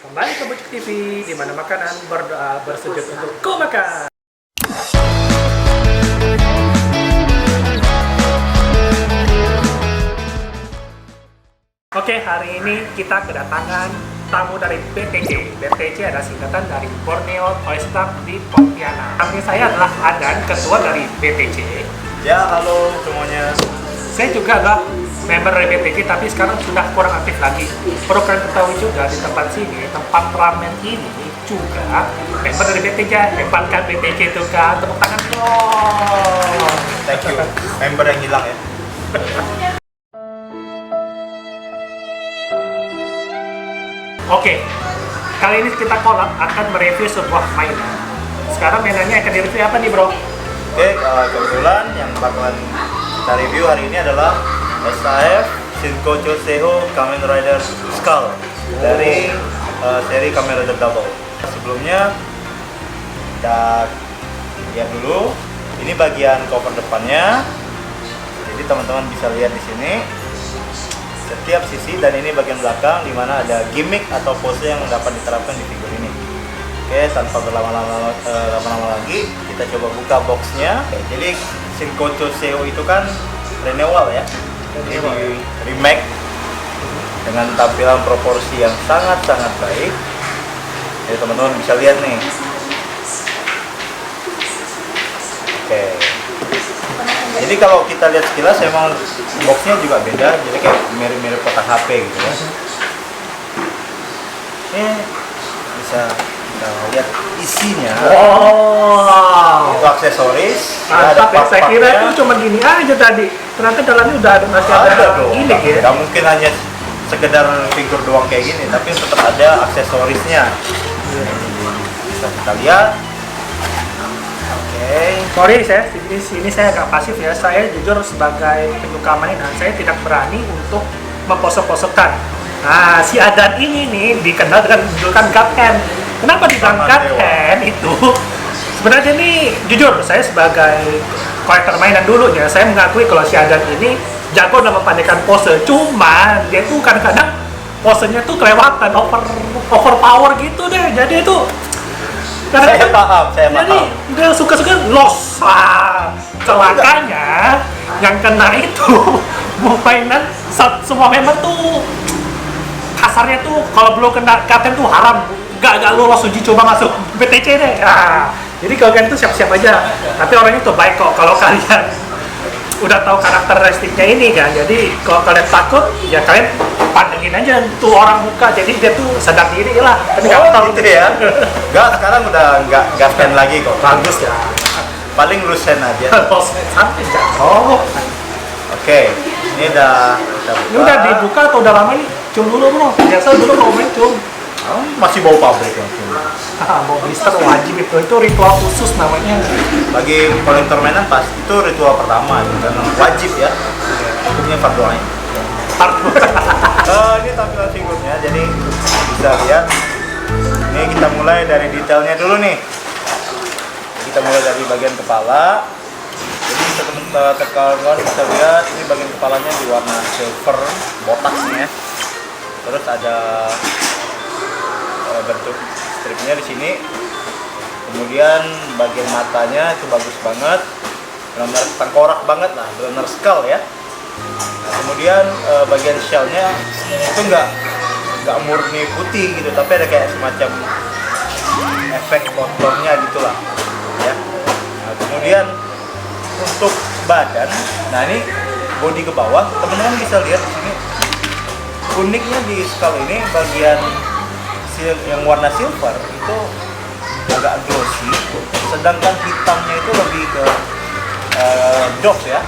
Kembali ke Bucuk TV, di mana makanan berdoa bersujud untuk ku makan. Oke, hari ini kita kedatangan tamu dari BTC. BTC adalah singkatan dari Borneo Toy Story di Pontianak. Samping saya adalah Adan, ketua dari BTC. Ya, halo semuanya. Saya juga adalah member dari BTC, tapi sekarang sudah kurang aktif lagi. Perlu kalian ketahui juga di tempat sini, tempat ramen ini juga member dari BTC. Hebat kan BTC itu kan? Tepuk tangan dong. Thank you. Member yang hilang ya. Oke, kali ini kita collab akan mereview sebuah mainan. Sekarang mainannya akan direview apa nih, bro? Oke, kebetulan yang bakalan kita review hari ini adalah SAF Shinkocho Seho Kamen Rider Skull dari seri Kamen Rider Double. Sebelumnya kita lihat dulu, ini bagian cover depannya. Jadi teman-teman bisa lihat di sini setiap sisi, dan ini bagian belakang di mana ada gimmick atau pose yang dapat diterapkan di figur ini. Oke, tanpa berlama-lama lagi, kita coba buka boxnya. Oke, jadi Shinkocho Seho itu kan renewal ya, jadi di remake dengan tampilan proporsi yang sangat-sangat baik. Jadi teman-teman bisa lihat nih. Oke, jadi kalau kita lihat sekilas emang boxnya juga beda, jadi kayak mirip-mirip kotak HP gitu ya. Ini bisa kita lihat isinya. Wow, Itu aksesoris. mantap ya. Saya kira itu cuma gini aja tadi. Ternyata dalamnya udah ada masih ada dong. gimmick ya. Nggak mungkin hanya sekedar figur doang kayak gini, tapi tetap ada aksesorisnya. Bisa kita lihat. Sorry saya, ini saya agak pasif ya. Saya jujur sebagai penyuka mainan, saya tidak berani untuk memposok-posokkan. Nah, si Adan ini nih dikenal dengan julukan Gaten. Kenapa dibilang Gaten itu? Sebenarnya nih, jujur saya sebagai kolektor mainan dulunya, saya mengakui kalau si Adan ini jago dalam memandaikan pose. Cuman dia tuh kadang-kadang posenya tuh kelewatan, overpower gitu deh. Jadi itu Saya paham. Jadi dia suka-suka los. Celakanya yang kena itu mainan semua member tuh kasarnya tuh kalau belum kena kapten tuh haram, gak lolos uji coba masuk BTC deh. Jadi kalau kalian tuh siap-siap aja. Tapi orangnya tuh baik kok kalau kalian udah tahu karakteristiknya ini kan. Jadi kalau kalian takut ya kalian pandengin aja tuh orang muka, jadi dia tuh sadar diri lah. Tapi nggak tahu gitu ya. Enggak, sekarang udah nggak fan lagi kok. bagus ya. Paling lusen aja. Sampai jauh. Oke, ini udah kita buka. Ini udah dibuka atau udah lama nih? Cum dulu bro. Biasa dulu kalau main cum. Masih bau pabrik ya. Mau blister wajib itu ritual khusus namanya. Bagi kolektor mainan pas itu ritual pertama itu kan wajib ya. Hukumnya fardu ain. Ini tampilan figurnya, jadi bisa lihat. Ini kita mulai dari detailnya dulu nih. Kita mulai dari bagian kepala. Jadi teman-teman bisa lihat ini bagian kepalanya di warna silver botak nih ya. Terus ada bentuk stripnya di sini. Kemudian bagian matanya itu bagus banget, benar-benar tengkorak banget lah, benar-benar skull ya. Nah, kemudian bagian shellnya itu nggak murni putih gitu, tapi ada kayak semacam efek konturnya gitulah ya. Nah, kemudian untuk badan, nah ini bodi ke bawah, teman-teman bisa lihat di sini. Uniknya di skull ini bagian yang warna silver itu agak glossy, sedangkan hitamnya itu lebih ke doff ya,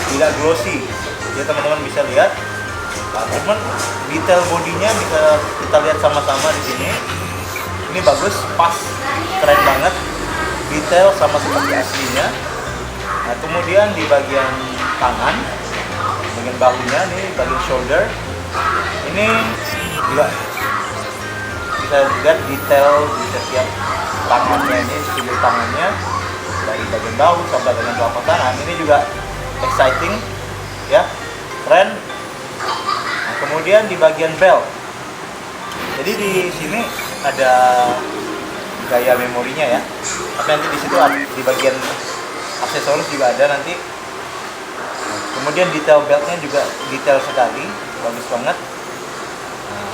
tidak glossy. Jadi teman-teman bisa lihat. Nah, teman detail bodinya bisa kita lihat sama-sama di sini. Ini bagus, pas, keren banget, detail sama seperti aslinya. Nah, kemudian di bagian tangan, bagian bahunya nih, bagian shoulder, ini juga bisa lihat detail di setiap tangannya ini, sudut tangannya dari bagian bahu sampai bagian telapak tangan. Ini juga exciting ya, keren. Nah, kemudian di bagian belt Jadi di sini ada gaya memorinya ya. Tapi nanti di situ di bagian aksesoris juga ada nanti. Kemudian detail beltnya juga detail sekali, bagus banget. Nah,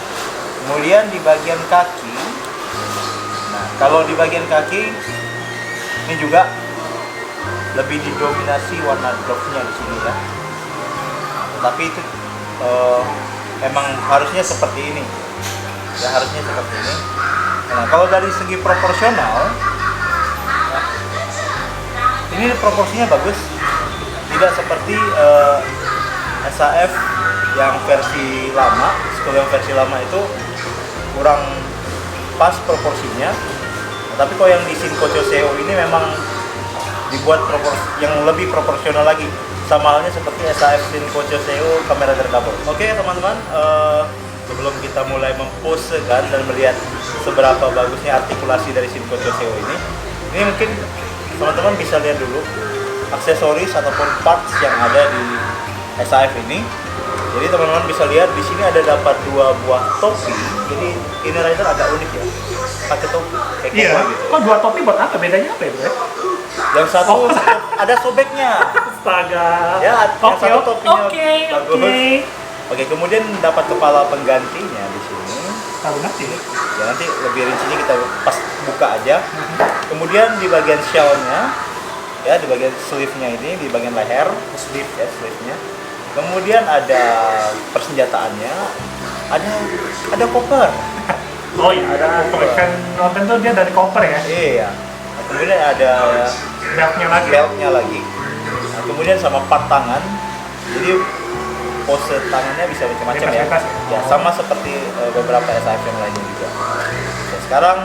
kemudian di bagian kaki, nah kalau di bagian kaki ini juga lebih didominasi warna drop-nya di sini ya. Tapi itu emang harusnya seperti ini, ya harusnya seperti ini. Nah kalau dari segi proporsional, nah, ini proporsinya bagus. Tidak seperti SAF yang versi lama. Kalau yang versi lama itu kurang pas proporsinya. Tapi kalau yang di Shinkocho Seo ini memang dibuat yang lebih proporsional lagi. Sama halnya seperti SAF Shinkocho Seo kamera double. Oke teman-teman, sebelum kita mulai memposekan dan melihat seberapa bagusnya artikulasi dari Shinkocho Seo ini mungkin teman-teman bisa lihat dulu aksesoris ataupun parts yang ada di SAF ini. Jadi teman-teman bisa lihat di sini dapat 2 buah topi. Jadi ini rider agak unik ya, pakai topi kayak Iya. gitu. Kok 2 topi buat apa? Bedanya apa ya, Bro? Yang satu ada sobeknya. Astaga. Ya, yang satu topinya bagus. Oke. Oke, kemudian dapat kepala penggantinya di sini. Tahu nanti. Ya nanti lebih rincinya kita pas buka aja. Kemudian di bagian shell-nya, ya di bagian sleeve-nya ini, di bagian leher, sleeve ya sleeve-nya. Kemudian ada persenjataannya, ada koper. Oh iya, ada kan nonton tuh dia dari koper ya. Iya. Nah, kemudian ada beltnya lagi. Nah, kemudian sama part tangan. Jadi pose tangannya bisa macam-macam ya. Ya sama seperti beberapa SAF yang lainnya juga. Nah, sekarang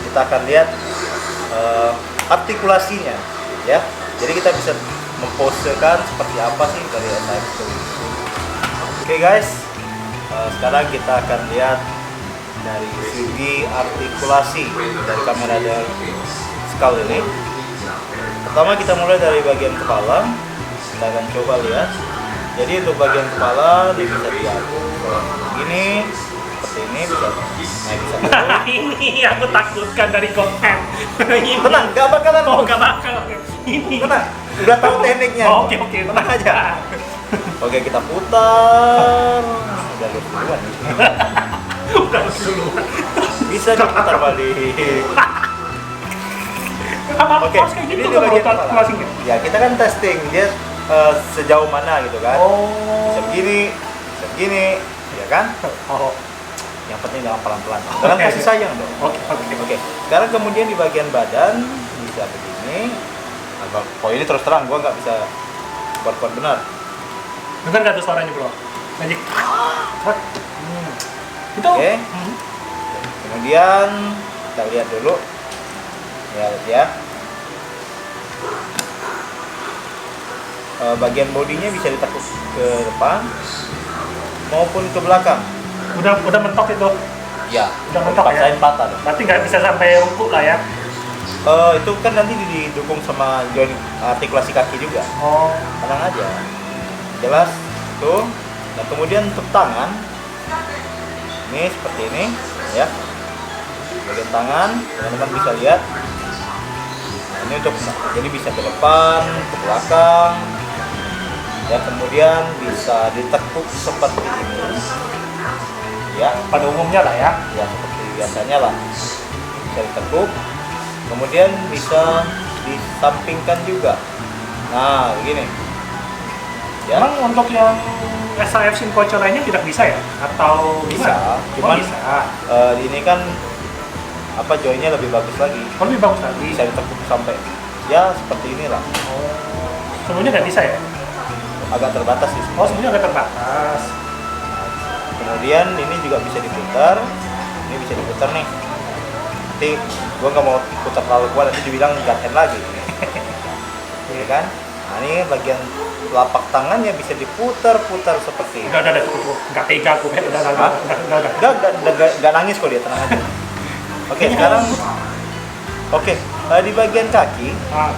kita akan lihat artikulasinya, ya. Jadi kita bisa memposekan seperti apa sih dari SAF itu. Oke guys, sekarang kita akan lihat dari segi artikulasi dari kamera dari Skull ini. Pertama kita mulai dari bagian kepala. Kita akan coba lihat. Jadi untuk bagian kepala dia bisa diatur gini, seperti ini bisa turun. Ini aku takutkan dari konten. Tenang, gak bakalan. Oh, gak bakal. Ini. Tenang, udah tahu tekniknya. Oh, oke. Tenang aja. Oke, kita putar. Udah lurus duluan. Udah duluan. Bisa diputar balik. Oke, Ini ini di tuh bagian kepala. kepala. Ya, kita kan testing dia sejauh mana gitu kan. Bisa begini, ya kan? Oh. Yang penting jangan pelan-pelan. Jangan kasih sayang dong. Oke. Sekarang kemudian di bagian badan bisa begini. Oh ini terus terang, gua nggak bisa berbuat benar. Dengar nggak tuh suaranya, Bro? Magic. Itu. Oke. Kemudian kita lihat dulu. Ya. Bagian bodinya bisa ditekuk ke depan maupun ke belakang. Udah mentok itu. Ya. Udah mentok ya. Paksain patah dong. Berarti nggak bisa sampai rukuk lah ya. Itu kan nanti didukung sama joint artikulasi kaki juga. Oh. Tenang aja. Jelas tuh. Nah kemudian untuk tangan ini seperti ini ya. Bagian tangan teman-teman bisa lihat. Nah, ini untuk jadi bisa ke depan, ke belakang. Ya kemudian bisa ditekuk seperti ini. Ya, Pada umumnya lah ya. ya seperti biasanya lah. Bisa ditekuk. Kemudian bisa disampingkan juga. Nah, begini. Ya. Emang untuk yang SAF Shinkocho lainnya tidak bisa ya? Atau Bisa, gimana? cuman bisa. Ini kan apa joinnya lebih bagus lagi. Oh, lebih bagus lagi. Bisa ditekuk sampai ya seperti inilah. Oh. Sebelumnya nggak bisa ya? Agak terbatas di sini. Oh, sebelumnya agak terbatas. Kemudian ini juga bisa diputar. Ini bisa diputar nih. Nanti gua nggak mau putar terlalu kuat, nanti dibilang God hand lagi. Ya kan? Nah, ini bagian telapak tangannya bisa diputar-putar seperti ini. Udah, cukup. Nggak tega aku. Udah. Nggak nangis kok dia, tenang aja. Oke, sekarang oke, di bagian kaki Ah,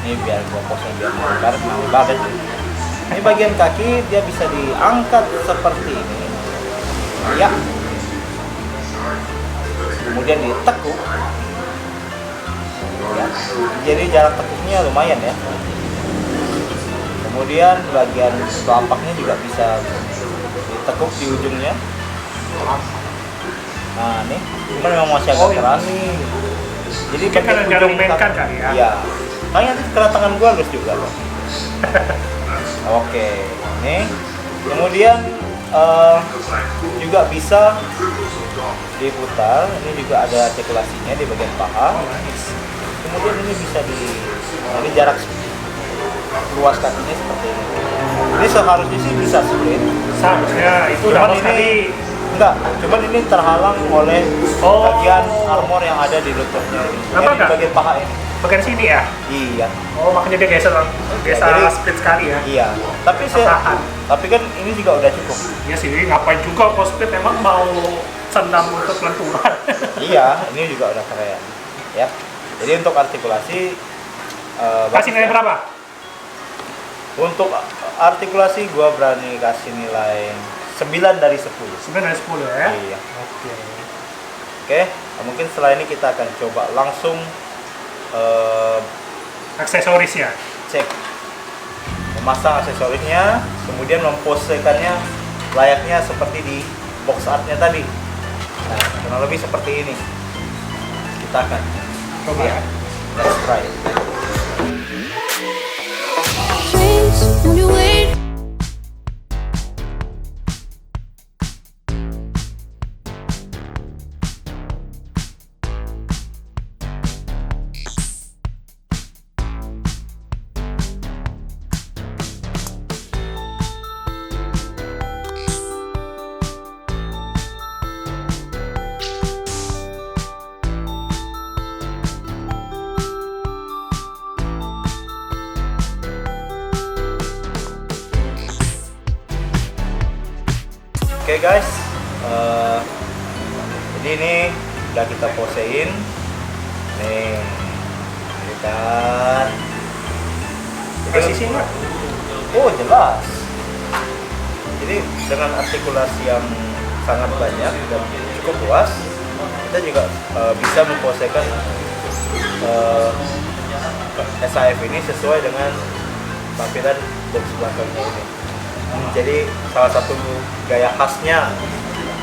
ini biar gua posnya biar melonggar banget. Ini bagian kaki dia bisa diangkat seperti ini. Ya. kemudian ditekuk ya. Jadi jarak tekuknya lumayan ya. Kemudian bagian telapaknya juga bisa ditekuk di ujungnya. Nah nih, cuman memang masih agak keras. Jadi Mungkin karena jarang mainkan kali ya. Iya. Kayaknya nanti kena tangan gua halus juga loh. Oke, nih. Kemudian juga bisa diputar. Ini juga ada artikulasinya di bagian paha. Kemudian ini bisa ini jarak luas kakinya seperti ini. Ini seharusnya sih bisa split. Seharusnya itu Cuman udah ini sekali. enggak, cuman ini terhalang oleh Oh. bagian armor yang ada di lututnya ini. Apa Di enggak? bagian paha ini. Bagian sini ya. Iya. Oh, makanya dia geser Jadi- split sekali ya. Iya. Tahan. Tapi kan ini juga udah cukup. Ya sih, ngapain juga kalau split emang mau senam untuk lenturan. Iya, ini juga udah keren. Ya. Jadi untuk artikulasi Kasih nilai berapa? Untuk artikulasi gua berani kasih nilai 9 dari 10. 9 dari 10 ya. Iya. Oke. Oke, mungkin setelah ini kita akan coba langsung Aksesorisnya. cek memasang aksesorisnya, kemudian memposekannya layaknya seperti di box artnya tadi. Nah, kurang lebih seperti ini. Kita akan Coba ya. let's try. Dreams when you wait. Oke guys, jadi ini udah kita posein. Nih, ini kan. Presisi nggak? Oh jelas. Jadi dengan artikulasi yang sangat banyak dan cukup luas, kita juga bisa memposekan SAF ini sesuai dengan tampilan box belakangnya ini. Jadi salah satu gaya khasnya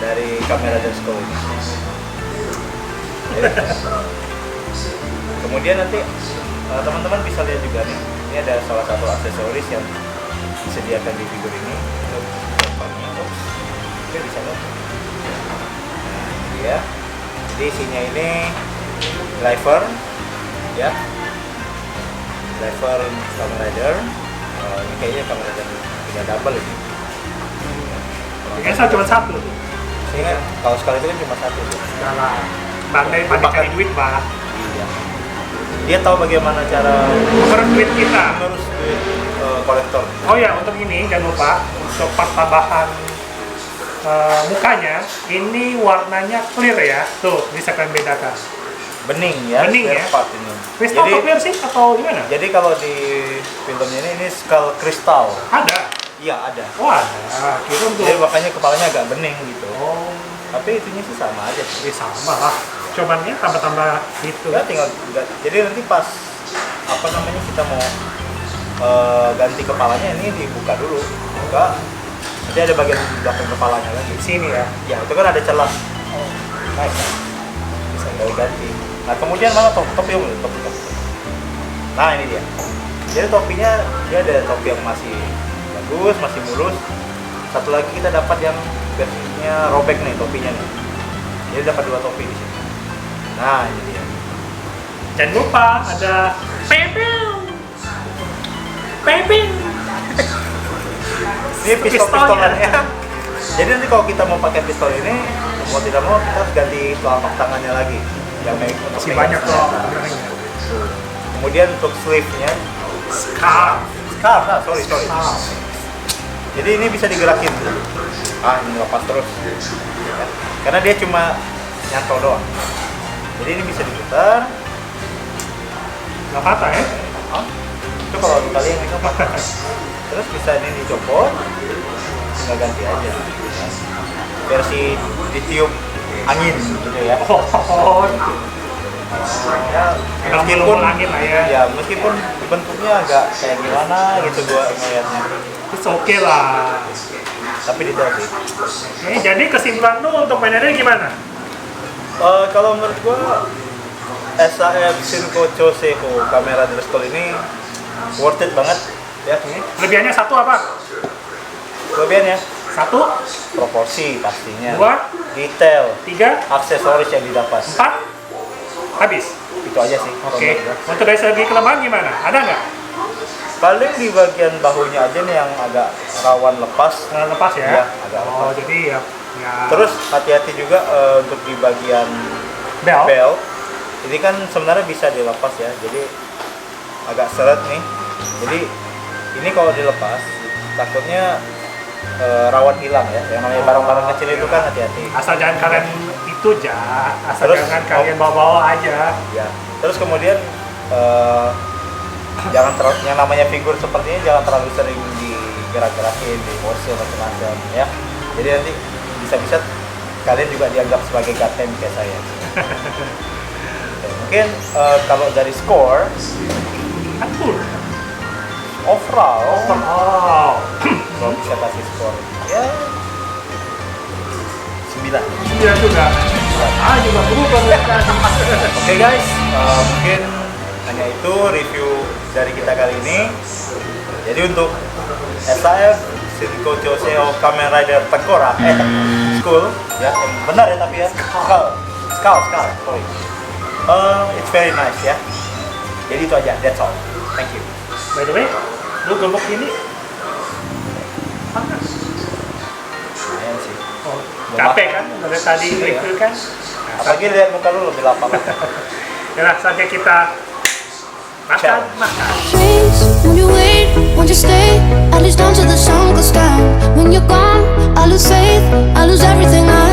dari kamera Densko ini. Kemudian nanti teman-teman bisa lihat juga nih, ini ada salah satu aksesoris yang disediakan di figur ini. Oke, bisa lihat. Nah, ini dia. Jadi isinya ini driver, ya, driver Kamen Rider. Ini kayaknya Kamen Rider 3 double ini. Biasa cuma satu. Ini kan kalau sekali itu kan cuma satu. Udah lah. Pandai cari duit, Pak. Iya. Dia tahu bagaimana cara Mengurus duit kita. mengurus duit kolektor. Oh ya, untuk ini jangan lupa untuk part tambahan mukanya ini warnanya clear ya. Tuh, bisa kalian bedakan. Bening ya, Bening spare ya. part ini. Kristal atau clear sih atau gimana? Jadi kalau di filmnya ini skull kristal. Ada. Iya ada. Oh ada. Kira untuk. Jadi makanya kepalanya agak bening gitu. Oh, Tapi itunya sih sama aja. sama lah. Cuman ya tambah-tambah itu. Ya tinggal jadi nanti pas apa namanya kita mau ganti kepalanya ini dibuka dulu. Buka. Nanti ada bagian belakang kepalanya lagi. Di sini ya. Ya itu kan ada celah. Nice. Bisa tinggal ganti. Nah kemudian mana topi yang topi. Nah ini dia. Jadi topinya dia ada topi yang masih bagus, masih mulus. Satu lagi kita dapat yang versinya robek nih topinya nih. Jadi dapat 2 topi di sini. Nah ini dia. Jangan lupa ada pepeng. Pepeng. Ini pistol-pistolannya. Jadi nanti kalau kita mau pakai pistol ini, mau tidak mau kita harus ganti telapak tangannya lagi. Yang Masih banyak loh sebenarnya. Kemudian untuk sleeve-nya, Scarf. sorry. Jadi ini bisa digerakin. Ini lepas terus. Ya. Karena dia cuma nyantol doang. Jadi ini bisa diputar. Nggak patah ya? Itu kalau kalian itu patah. Terus bisa ini dicopot, tinggal ganti aja. Versi ditiup angin gitu ya. Oh, Ya, meskipun angin lah ya. ya meskipun bentuknya agak kayak gimana gitu gua ngeliatnya, It's okay lah. tapi detail sih. Oke, jadi kesimpulan lu untuk mainannya gimana? Kalau menurut gua SAF Shinko Choseho kamera dari Skull ini worth it banget ya. Kelebihannya satu apa? Kelebihannya Satu, proporsi pastinya, dua, detail, tiga, aksesoris yang didapat, empat, habis. itu aja sih. kalau Oke. menurut gua. Untuk dari segi kelemahan gimana? Ada nggak? Paling di bagian bahunya aja nih yang agak rawan lepas. Lepas ya? Iya, agak Oh, lepas. jadi ya. Terus hati-hati juga untuk di bagian bel. belt. Ini kan sebenarnya bisa dilepas ya, jadi agak seret nih. Jadi ini kalau dilepas takutnya rawan hilang ya. Yang namanya barang-barang kecil itu kan hati-hati. Asal jangan kalian itu aja, asal Terus, jangan kalian bawa-bawa aja. Ya. Terus kemudian jangan terlalu, yang namanya figur seperti ini jangan terlalu sering digerak-gerakin, di pose macam-macam ya. Jadi nanti bisa-bisa kalian juga dianggap sebagai gaten kayak saya. Oke, mungkin kalau dari score Atur. overall Oh. kalau bisa kasih skor ya 9. Iya juga. Ah, juga berubah kan. Oke guys, mungkin hanya itu review dari kita kali ini. Jadi untuk SAF Shinko Choseho Kamen Rider Tengkorak Skull ya, benar ya tapi ya Skull, sorry. It's very nice ya. Jadi itu aja, that's all. Thank you. By the way, lu gembok ini panas. Lumayan sih. Oh, capek kan dari tadi Iya. review kan? Apalagi lihat muka lu lebih lapang. Ya lah, saatnya kita makan, Challenge. makan. Dreams, won't you wait, won't you stay? At least until the sun goes down. When you're gone, I lose faith, I lose everything I